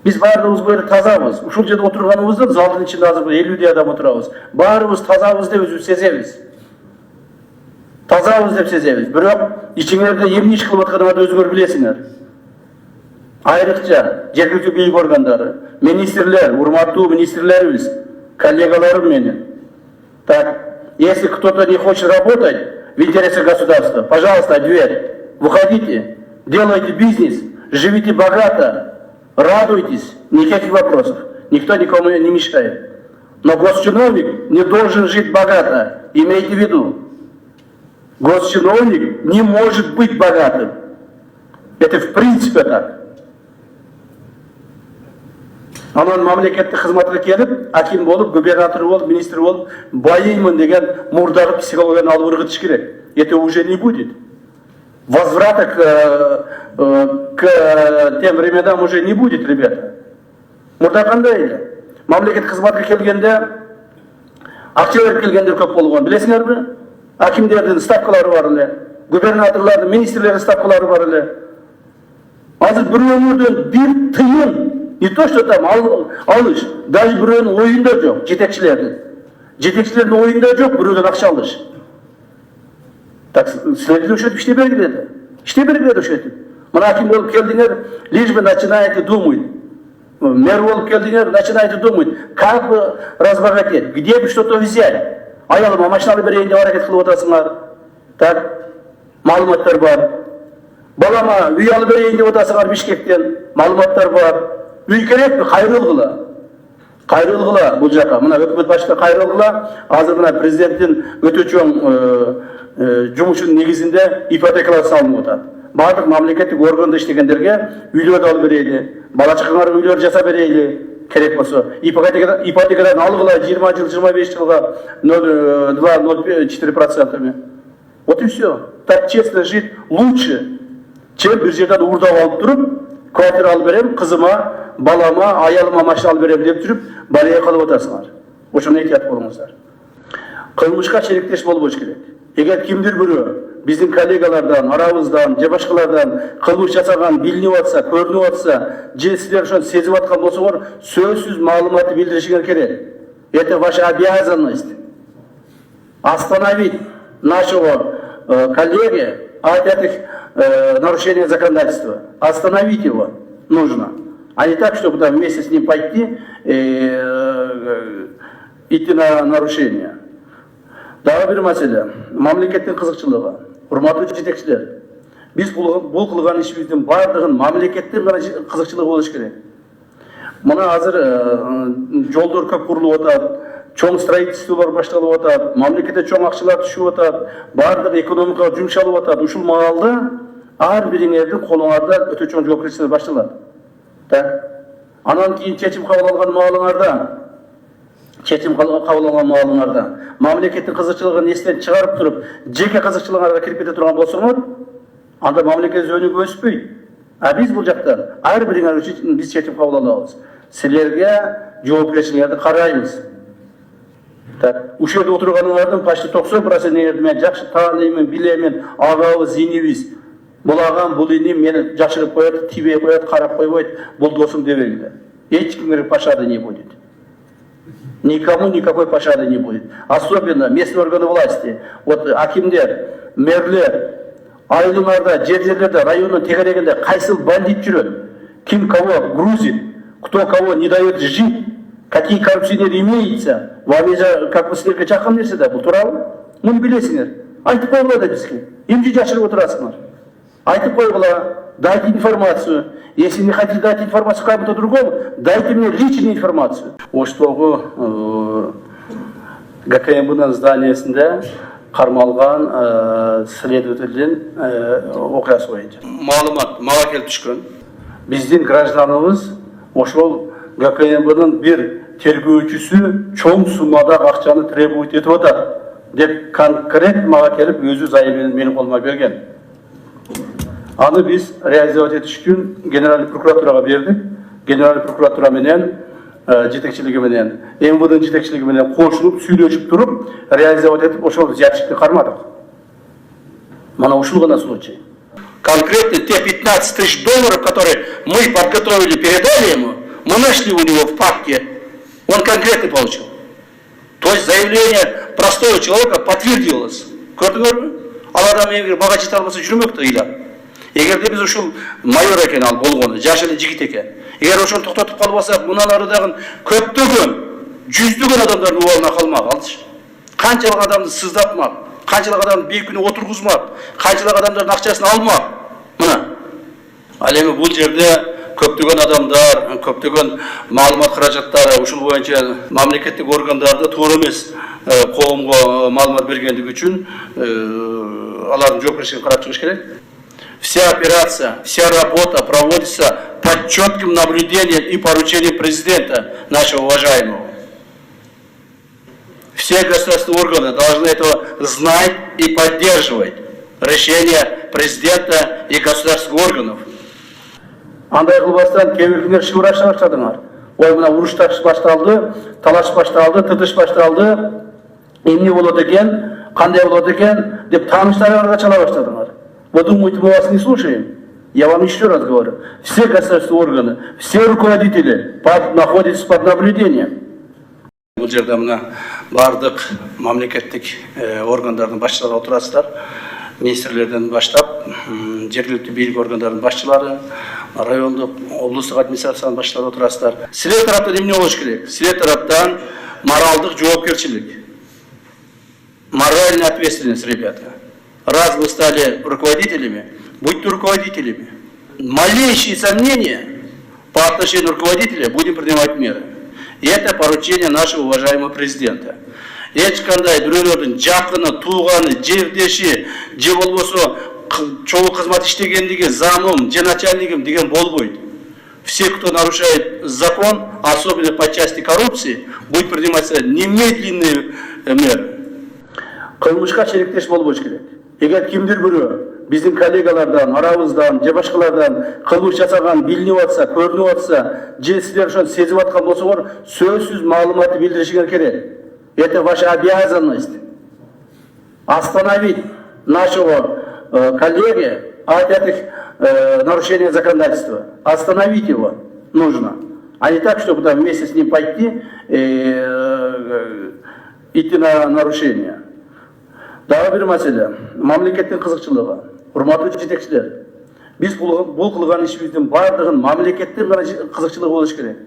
Biz bardığımız böyle tazamız. Uşul жерде oturganımızda zaldın içinde hazır 50 adam oturabız. Barımız tazabız деп өзүбүз сезебиz. Tazabız деп сезебиz. Бирок ичиңерде эмне иш кылып атканыңарды өзүңөр билесиңер. Айрыкча жергиликтүү бийлик органдары, министрлер, урматтуу министрлерибиз, коллегаларым менен. Так, если кто-то не хочет работать в интересах государства, пожалуйста, дверь. Выходите, делайте бизнес, живите богато. Радуйтесь, никаких вопросов. Никто никому не мешает. Но госчиновник не должен жить богато. Имейте в виду. Госчиновник не может быть богатым. Это в принципе так. Анан мамлекеттик кызматка келип, аким болуп, губернатор болуп, министр болуп, байыймын деген мурдагы психологияны алып ыргытыш керек. Это уже не будет. Возврата к тем временам уже не будет, ребята. Мурда кандай эле? Мамлекеттик кызматка келгенде акча берип келгендер көп болгон. Билесиңерби? Акимдердин ставкалары бар эле, губернаторлордун, министрлердин ставкалары бар эле. Азыр бирөөнүрдөн бир тыйын, не то что там алыш, даже бирөөнүн оюнда жок, жетекчилердин. Жетекчилердин оюнда жок, бирөөдөн акча алыш. Так, следователь ушетип иште бергиледи. Иште бергиледи ушетип. Мына аким болуп келдиңер, лишь бы начинаете думать. Мэр болуп келдиңер, начинаете думать, как бы разбогатеть, где бы что-то взять. Аялыма машина алып берейин деп аракет кылып атасыңар. Так, маалыматтар бар. Балама үй алып берейин деп атасыңар Бишкектен, маалыматтар бар. Үй керекпи? Кайрылгыла. Кайрылгыла бул жака. Мына өкмөт башчысы кайрылгыла. Азыр мына президенттин өтө чоң жумушунун негизинде ипотекалар салынып атат. Бардык мамлекеттик органда иштегендерге үйлөрдү алып берели, бала чакаңар үйлөр жасап берели, керек болсо. Ипотекадан алгыла 20 жыл, 25 жылга 0,2-0,4%. Вот и все. Так честно жить лучше, чем бир жерден уурдап алып туруп, квартира алып берем, кызыма, балама, аялыма машина алып берем деп туруп, балия кылып атасыңар. Ошону этият болуңуздар. Кылмышка шериктеш болбош керек. Эгер кимдир бирөө биздин коллегалардан, арабыздан, же башкалардан кылмыш жасаган билинип атса, көрүнүп атса, же силер ошону сезип аткан болсоңор, сөзсүз маалыматты билдиришиңер керек. Это ваша обязанность. Остановить нашего коллеги от этих нарушений законодательства. Остановить его нужно. А не так, чтобы там вместе с ним пойти идти на нарушение. Дагы бир маселе, мамлекеттин кызыкчылыгы, урматтуу жетекчилер. Биз бул кылган ишибиздин бардыгын мамлекеттин гана кызыкчылыгы болуш керек. Мына азыр жолдор көп курулуп атат, чоң строительстволор башталып атат, мамлекетте чоң акчалар түшүп атат, бардык экономикага жумшалып атат. Ушул маалда ар бириңердин колуңарда өтө чоң жоопкерчиликтер башталат. Так. Анан кийин чечим кабыл алган маалыңарда, мамлекеттин кызыкчылыгын эстен чыгарып туруп, жеке кызыкчылыгыңарга кирип кете турган болсоңор, анда мамлекет өнүгүп өспөйт. А биз бул жактан ар бириңер үчүн биз чечим кабыл алабыз. Силерге жоопкерчиликти карайбыз. Так, ушул жерде отурганыңардын почти 90% мен жакшы тааныймын, билемин, агабыз, инибиз. Бул агам, бул иним мени жашырып коет, тибей коет, карап койбойт, бул досум дебегиле. Эч кимге пощады не будет. Никому никакой пощады не будет. Особенно местные органы власти. Вот акимдер, мэрлер, айылыңарда, жерлерде, районун тегерегинде кайсыл бандит жүрөт, ким кого грузит, кто кого не дает жить, какие коррупционеры имеются, вам как бы силерге жаккан нерсе да, бул туурабы? Муну билесиңер. Айтып койгула да бизге. Эмне жашырып отурасыңар? Айтып койгула, дайте информацию. Если не хотите дать информацию кому-то другому, дайте мне личную информацию. Оштогу ГКМБнын зданиесинде кармалган следовательдин окуясы боюнча маалымат мага келип түшкөн. Биздин гражданыбыз ошол ГКМБнын бир тергөөчүсү чоң суммада акчаны требовать этип атат деп конкрет мага келип өзү заявление менин колума берген. Аны биз реализовать этиш үчүн генеральный прокуратурага бердик. Генеральный прокуратура менен жетекчилиги менен, МВДнын жетекчилиги менен кошулуп, сүйлөшүп туруп, реализовать этип ошол зыятчыкты кармадык. Мана ушул гана случай. Конкретно те $15 000, которые мы подготовили, передали ему, Мы нашли у него в папке, он конкретный получил. То есть заявление простого человека подтвердилось. Көрдіңдер ме? Ал адам егер баға жете албаса жүрмөктү ыйлап. Эгерде биз ушул майор экен ал болгону, жаш эле жигит экен. Эгер ошону токтотуп калбасак, мындан ары дагы көптөгөн, жүздөгөн адамдардын убалына калмак алчы. Канчалык адамды сыздатмак, канчалык адамды бейкүнө отургузмак, канчалык адамдардын акчасын алмак. Мына. Ал эми бул жерде көптөгөн адамдар, көптөгөн маалымат каражаттары ушул боюнча мамлекеттик органдарды туура эмес коомго маалымат бергендиги үчүн алардын жоопкерчилигин карап чыгыш керек. Вся операция, вся работа проводится под четким наблюдением и поручением президента нашего уважаемого. Все государственные органы должны этого знать и поддерживать решения президента и государственных органов. Андай кылбастан кээ-биркилер шыбыраша баштадыңар. Ой, мына уруш башталды, талаш башталды, тытыш башталды. Эмне болот экен, кандай болот экен деп тааныштарыңарга чала баштадыңар. Вы думаете, мы вас не слушаем? Я вам еще раз говорю. Все государственные органы, все руководители находятся под наблюдением. Бул жерде мына бардык мамлекеттик органдардын башчылары отурасыздар. Министрлерден баштап, жергиликтүү бийлик органдарынын башчылары, райондук, облустук администрациянын башчылары отурасыздар. Силер тараптан эмне болуш керек? Силер тараптан моралдык жоопкерчилик. Моральная ответственность, ребята. Раз вы стали руководителями, будьте руководителями. Малейшие сомнения по отношению руководителя будем принимать меры. И это поручение нашего уважаемого президента. Эч кандай бирөөлөрдүн жакыны, тууганы, жердеши, же болбосо чогуу кызмат иштегендиги, замым, же начальниким деген болбойт. Все, кто нарушает закон, особенно по части коррупции, будет приниматься немедленные меры. Кылмышка шериктеш болбош керек. Эгер кимдир бирөө биздин коллегалардан, арабыздан, же башкалардан кылмыш жасаган билинип атса, көрүнүп атса, же силер ошону сезип аткан болсоңор, сөзсүз маалыматты билдиришиңер керек. Это ваша обязанность остановить нашего коллеги от этих нарушений законодательства. Остановить его нужно. А не так, чтобы там вместе с ним пойти и идти на нарушение. Дагы бир маселе. Мамлекеттин кызыкчылыгы. Урматтуу жетекчилер. Биз бул кылган ишибиздин бардыгын мамлекеттин кызыкчылыгы болуш керек.